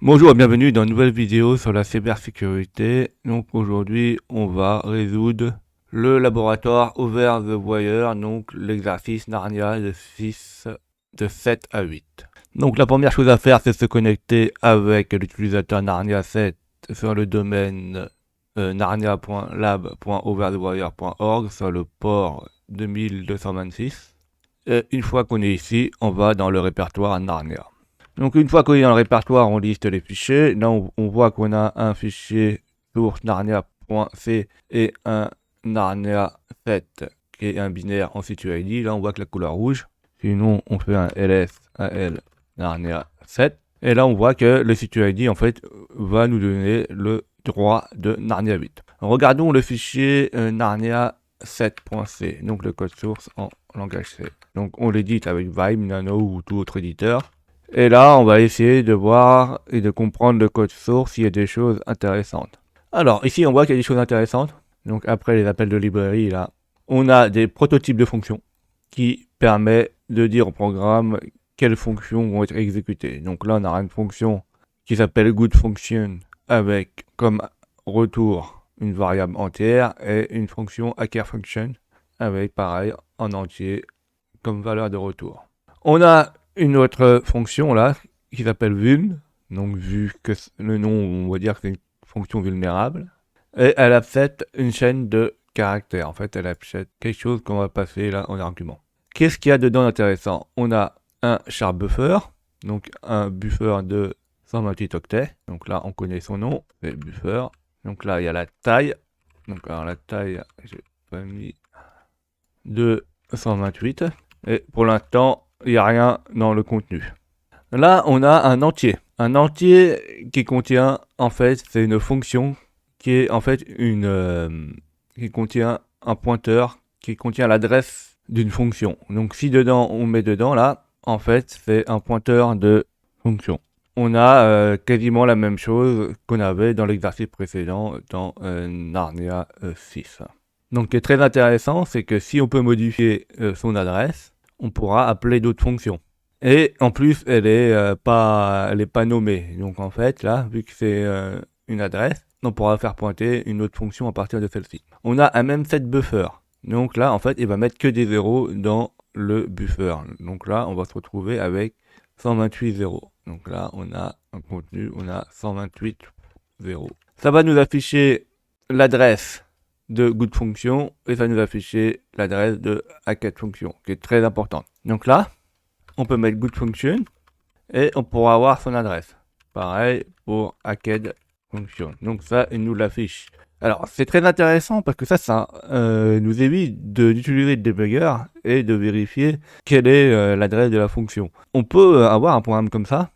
Bonjour et bienvenue dans une nouvelle vidéo sur la cybersécurité. Donc aujourd'hui, on va résoudre le laboratoire Over the Wire, donc l'exercice Narnia de 7 à 8. Donc la première chose à faire, c'est se connecter avec l'utilisateur Narnia 7 sur le domaine narnia.lab.overthewire.org sur le port 2226. Et une fois qu'on est ici, on va dans le répertoire Narnia. Donc une fois qu'on est dans le répertoire, on liste les fichiers. Là, on voit qu'on a un fichier source narnia.c et un narnia7 qui est un binaire en situ-id. Là, on voit que la couleur rouge. Sinon, on fait un ls al narnia7. Et là, on voit que le situ-id, en fait, va nous donner le droit de Narnia 8. Regardons le fichier narnia7.c, donc le code source en langage C. Donc on l'édite avec Vime, Nano ou tout autre éditeur. Et là, on va essayer de voir et de comprendre le code source s'il y a des choses intéressantes. Alors, ici, on voit qu'il y a des choses intéressantes. Donc, après les appels de librairie, là, on a des prototypes de fonctions qui permettent de dire au programme quelles fonctions vont être exécutées. Donc là, on a une fonction qui s'appelle goodFunction avec comme retour une variable entière et une fonction hackerFunction avec pareil en entier comme valeur de retour. On a une autre fonction là qui s'appelle vul, donc vu que le nom on va dire que c'est une fonction vulnérable, et elle accepte une chaîne de caractères. En fait, elle accepte quelque chose qu'on va passer là en argument. Qu'est-ce qu'il y a dedans d'intéressant? On a un char buffer, donc un buffer de 128 octets. Donc là, on connaît son nom, c'est buffer. Donc là, il y a la taille. Donc alors la taille, j'ai pas mis de 128. Et pour l'instant, il n'y a rien dans le contenu. Là, on a un entier. Un entier qui contient, en fait, c'est une fonction qui est en fait qui contient un pointeur qui contient l'adresse d'une fonction. Donc si dedans, on met dedans, là, en fait, c'est un pointeur de fonction. On a quasiment la même chose qu'on avait dans l'exercice précédent dans Narnia 6. Donc, ce qui est très intéressant, c'est que si on peut modifier son adresse, on pourra appeler d'autres fonctions. Et en plus, elle est pas nommée. Donc, en fait, là, vu que c'est une adresse, on pourra faire pointer une autre fonction à partir de celle-ci. On a un même set buffer. Donc là, en fait, il va mettre que des zéros dans le buffer. Donc là, on va se retrouver avec 128 zéros. Donc là, on a un contenu, on a 128 zéros. Ça va nous afficher l'adresse de goodFunction et ça nous afficher l'adresse de hackerFunction qui est très importante. Donc là, on peut mettre goodFunction et on pourra avoir son adresse. Pareil pour hackerFunction. Donc ça, il nous l'affiche. Alors, c'est très intéressant parce que ça nous évite d'utiliser le debugger et de vérifier quelle est l'adresse de la fonction. On peut avoir un programme comme ça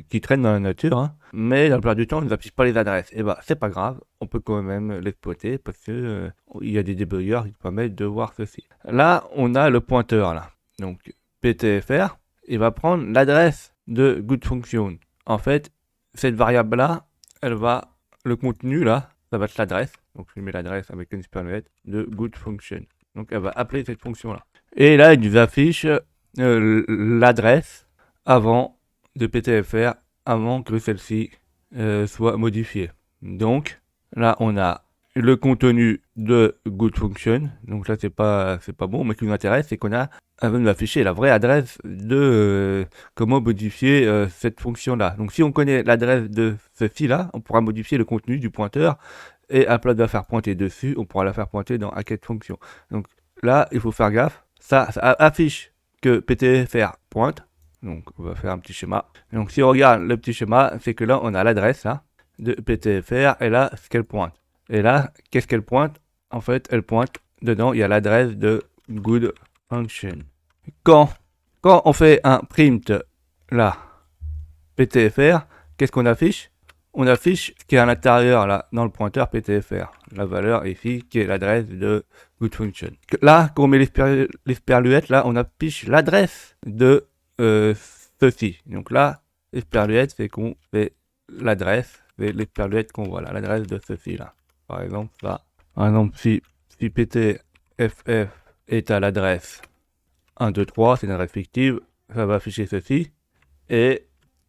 qui traîne dans la nature, hein, mais la plupart du temps, on ne nous affiche pas les adresses. Et bah, c'est pas grave, on peut quand même l'exploiter parce que il y a des débuggers qui permettent de voir ceci. Là, on a le pointeur là. Donc, ptfr, il va prendre l'adresse de goodFunction. En fait, cette variable là, elle va, le contenu là, ça va être l'adresse. Donc, je mets l'adresse avec une supermuette de goodFunction. Donc, elle va appeler cette fonction là. Et là, il nous affiche l'adresse avant de ptfr avant que celle-ci soit modifiée. Donc là on a le contenu de goodFunction. Donc là c'est pas bon, mais ce qui nous intéresse c'est qu'on a nous afficher la vraie adresse de comment modifier cette fonction là. Donc si on connaît l'adresse de ceci là, on pourra modifier le contenu du pointeur et à place de la faire pointer dessus, on pourra la faire pointer dans hackerFunction. Donc là il faut faire gaffe, ça affiche que ptfr pointe. Donc on va faire un petit schéma. Donc si on regarde le petit schéma, c'est que là on a l'adresse hein, de ptfr et là ce qu'elle pointe. Et là, qu'est-ce qu'elle pointe? En fait, elle pointe dedans, il y a l'adresse de goodFunction. Quand on fait un print là, ptfr, qu'est-ce qu'on affiche? On affiche ce qui est à l'intérieur là, dans le pointeur ptfr. La valeur ici qui est l'adresse de goodFunction. Là, quand on met l'esperluette, là, on affiche l'adresse de ceci. Donc là, l'esperluette, c'est qu'on fait l'adresse, c'est l'esperluette qu'on voit là, l'adresse de ceci là. Par exemple, ça. Par exemple, si ptff est à l'adresse 1, 2, 3, c'est une adresse fictive, ça va afficher ceci. Et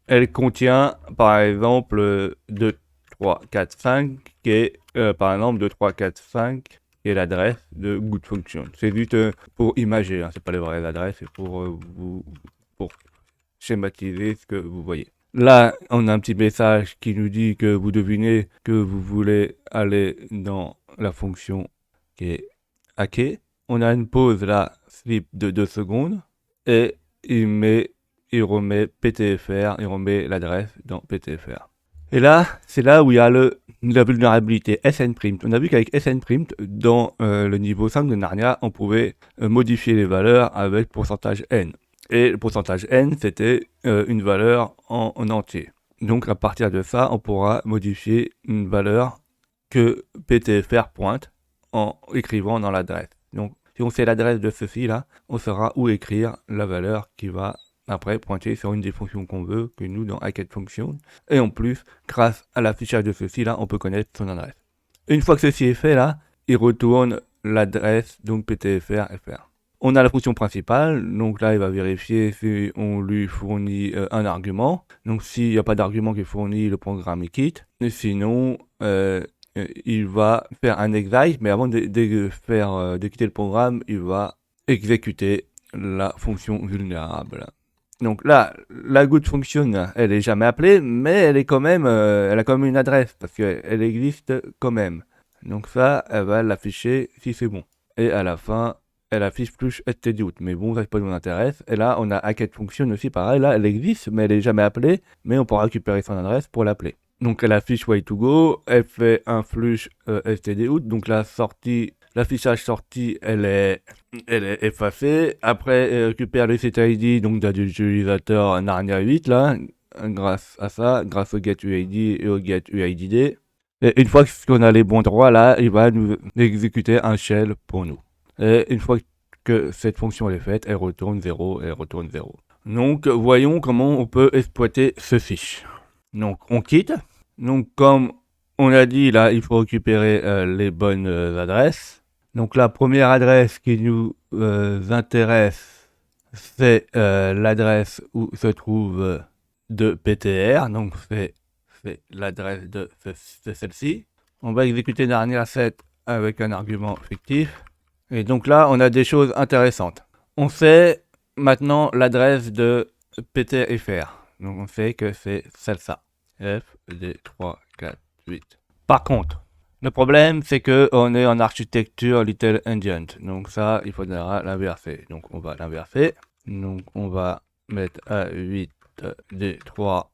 elle contient par exemple 2, 3, 4, 5, qui est par exemple 2, 3, 4, 5, qui est l'adresse de GoodFunction. C'est juste pour imager, hein, c'est pas les vraies adresses, c'est pour schématiser ce que vous voyez. Là, on a un petit message qui nous dit que vous devinez que vous voulez aller dans la fonction qui est hackée. On a une pause là, slip de 2 secondes, et il remet PTFR, il remet l'adresse dans PTFR. Et là, c'est là où il y a la vulnérabilité SNPrint. On a vu qu'avec SNPrint, dans le niveau 5 de Narnia, on pouvait modifier les valeurs avec pourcentage N. Et le pourcentage N, c'était une valeur en entier. Donc à partir de ça, on pourra modifier une valeur que PTFR pointe en écrivant dans l'adresse. Donc si on sait l'adresse de ceci là, on saura où écrire la valeur qui va après pointer sur une des fonctions qu'on veut, que nous dans HacketFunction. Et en plus, grâce à l'affichage de ceci là, on peut connaître son adresse. Une fois que ceci est fait là, il retourne l'adresse, donc PTFR FR. On a la fonction principale, donc là il va vérifier si on lui fournit un argument. Donc s'il n'y a pas d'argument qui est fourni, le programme il quitte. Et sinon, il va faire un exit, mais avant de quitter le programme, il va exécuter la fonction vulnérable. Donc là, la good function, elle est jamais appelée, mais elle est quand même, elle a quand même une adresse parce qu'elle existe quand même. Donc ça, elle va l'afficher si c'est bon. Et à la fin, elle affiche plus stdout. Mais bon, ça c'est pas nous intéresse. Et là, on a HacketFunction aussi, pareil. Là, elle existe, mais elle est jamais appelée. Mais on pourra récupérer son adresse pour l'appeler. Donc elle affiche way to go. Elle fait un flush stdout. Donc la sortie, l'affichage sortie, elle est effacée. Après, elle récupère le setID donc de l'utilisateur Narnia 8 là. Grâce à ça, grâce au getUID et au getUIDD. Et une fois qu'on a les bons droits là, il va nous exécuter un shell pour nous. Et une fois que cette fonction est faite, elle retourne 0 et elle retourne 0. Donc voyons comment on peut exploiter ce fiche. Donc on quitte. Donc comme on a dit là, il faut récupérer les bonnes adresses. Donc la première adresse qui nous intéresse, c'est l'adresse où se trouve de PTR. Donc c'est l'adresse de celle-ci. On va exécuter Narnia 7 avec un argument fictif. Et donc là, on a des choses intéressantes. On sait maintenant l'adresse de PTFR. Donc on sait que c'est celle-là. F, D, 3, 4, 8. Par contre, le problème, c'est que on est en architecture Little Endian. Donc ça, il faudra l'inverser. Donc on va l'inverser. Donc on va mettre A8, D3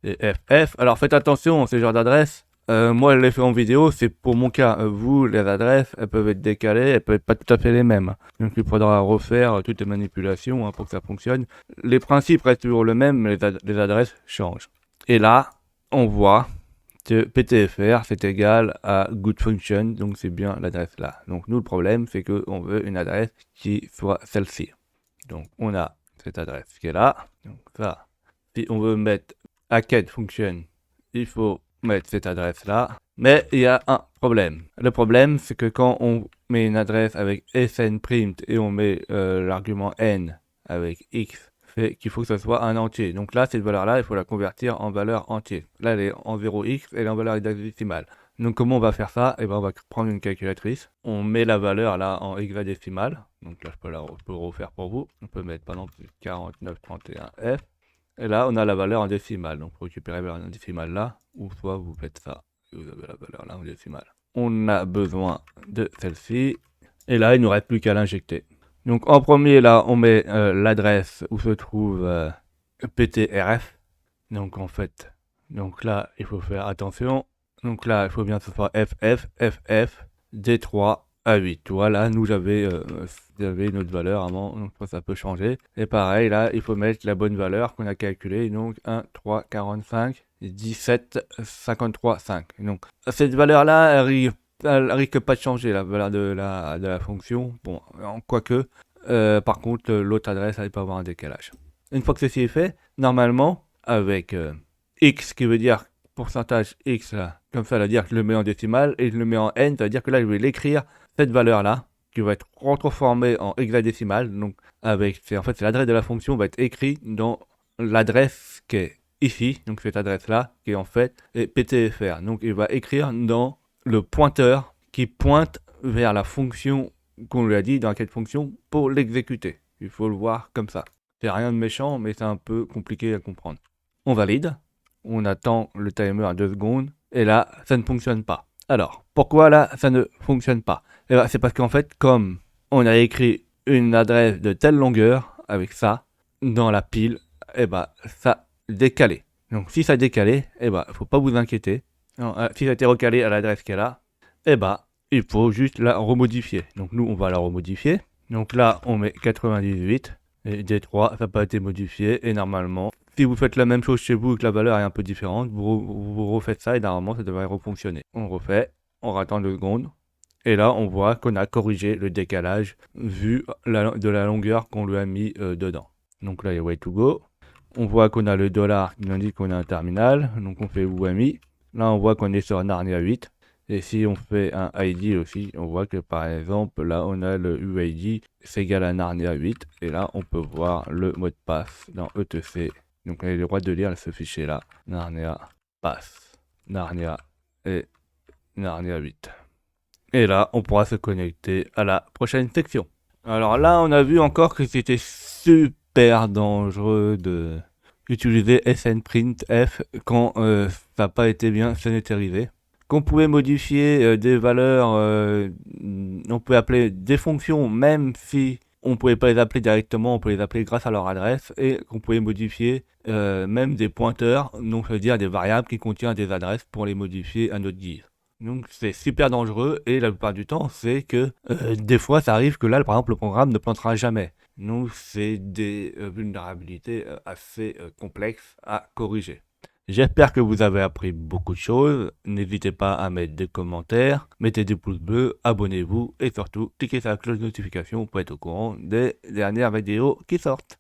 et FF. Alors faites attention, ces genres d'adresses. Moi, je l'ai fait en vidéo, c'est pour mon cas. Vous, les adresses, elles peuvent être décalées, elles peuvent être pas tout à fait les mêmes. Donc il faudra refaire toutes les manipulations pour que ça fonctionne. Les principes restent toujours le même, mais les adresses changent. Et là, on voit que PTFR, c'est égal à GoodFunction, donc c'est bien l'adresse là. Donc nous, le problème, c'est qu'on veut une adresse qui soit celle-ci. Donc on a cette adresse qui est là. Donc ça, si on veut mettre HacketFunction, il faut mettre cette adresse là. Mais il y a un problème. Le problème, c'est que quand on met une adresse avec SNPrint et on met l'argument N avec X, fait qu'il faut que ce soit un entier. Donc là, cette valeur-là, il faut la convertir en valeur entière. Là, elle est en 0x, elle est en valeur hexadécimale. Donc comment on va faire ça? Et ben, on va prendre une calculatrice. On met la valeur là en hexadécimale. Donc là, je peux refaire pour vous. On peut mettre par exemple 4931F. Et là, on a la valeur en décimale. Donc pour récupérer la valeur en décimale là, ou soit vous faites ça. Et vous avez la valeur là en décimale. On a besoin de celle-ci. Et là, il ne nous reste plus qu'à l'injecter. Donc en premier là, on met l'adresse où se trouve PTRF. Donc en fait, donc là, il faut faire attention. Donc là, il faut bien que ce soit FF, D3, A8. Voilà, nous j'avais notre valeur avant, donc ça peut changer. Et pareil, là, il faut mettre la bonne valeur qu'on a calculée. Donc 1, 3, 45, 17, 53, 5. Donc cette valeur-là, elle risque pas de changer, la valeur de la fonction. Bon, quoique, par contre, l'autre adresse, elle peut avoir un décalage. Une fois que ceci est fait, normalement, avec X qui veut dire pourcentage X là, comme ça, ça veut dire que je le mets en décimale et je le mets en N, ça veut dire que là, je vais l'écrire, cette valeur-là, qui va être retransformée en hexadécimale. Donc, en fait, c'est l'adresse de la fonction va être écrite dans l'adresse qui est ici, donc cette adresse-là, qui en fait est PTFR. Donc il va écrire dans le pointeur qui pointe vers la fonction qu'on lui a dit dans quelle fonction pour l'exécuter. Il faut le voir comme ça. C'est rien de méchant, mais c'est un peu compliqué à comprendre. On valide, on attend le timer à 2 secondes, et là, ça ne fonctionne pas. Alors, pourquoi là, ça ne fonctionne pas? Eh ben, c'est parce qu'en fait, comme on a écrit une adresse de telle longueur, avec ça, dans la pile, eh ben, ça décalé. Donc, si ça décalé, eh ben, faut pas vous inquiéter. Non, si ça a été recalé à l'adresse qu'elle a, eh ben, il faut juste la remodifier. Donc, nous, on va la remodifier. Donc là, on met 98, et D3, ça n'a pas été modifié, et normalement, si vous faites la même chose chez vous et que la valeur est un peu différente, vous refaites ça et normalement ça devrait refonctionner. On refait, on attend 2 secondes. Et là, on voit qu'on a corrigé le décalage vu de la longueur qu'on lui a mis dedans. Donc là, il y a way to go. On voit qu'on a le dollar qui nous indique qu'on a un terminal. Donc on fait UMI. Là, on voit qu'on est sur Narnia 8. Et si on fait un ID aussi, on voit que par exemple, là, on a le UID, c'est égal à Narnia 8. Et là, on peut voir le mot de passe dans ETC. Donc on a le droit de lire ce fichier-là. Narnia passe. Narnia et Narnia 8. Et là, on pourra se connecter à la prochaine section. Alors là, on a vu encore que c'était super dangereux de utiliser snprintf quand ça n'a pas été bien sanitarisé. Qu'on pouvait modifier des valeurs, on pouvait appeler des fonctions, même si on pouvait pas les appeler directement, on pouvait les appeler grâce à leur adresse, et qu'on pouvait modifier même des pointeurs, donc c'est-à-dire des variables qui contiennent des adresses pour les modifier à notre guise. Donc c'est super dangereux, et la plupart du temps c'est que des fois ça arrive que là par exemple le programme ne plantera jamais. Donc c'est des vulnérabilités assez complexes à corriger. J'espère que vous avez appris beaucoup de choses. N'hésitez pas à mettre des commentaires, mettez des pouces bleus, abonnez-vous et surtout cliquez sur la cloche de notification pour être au courant des dernières vidéos qui sortent.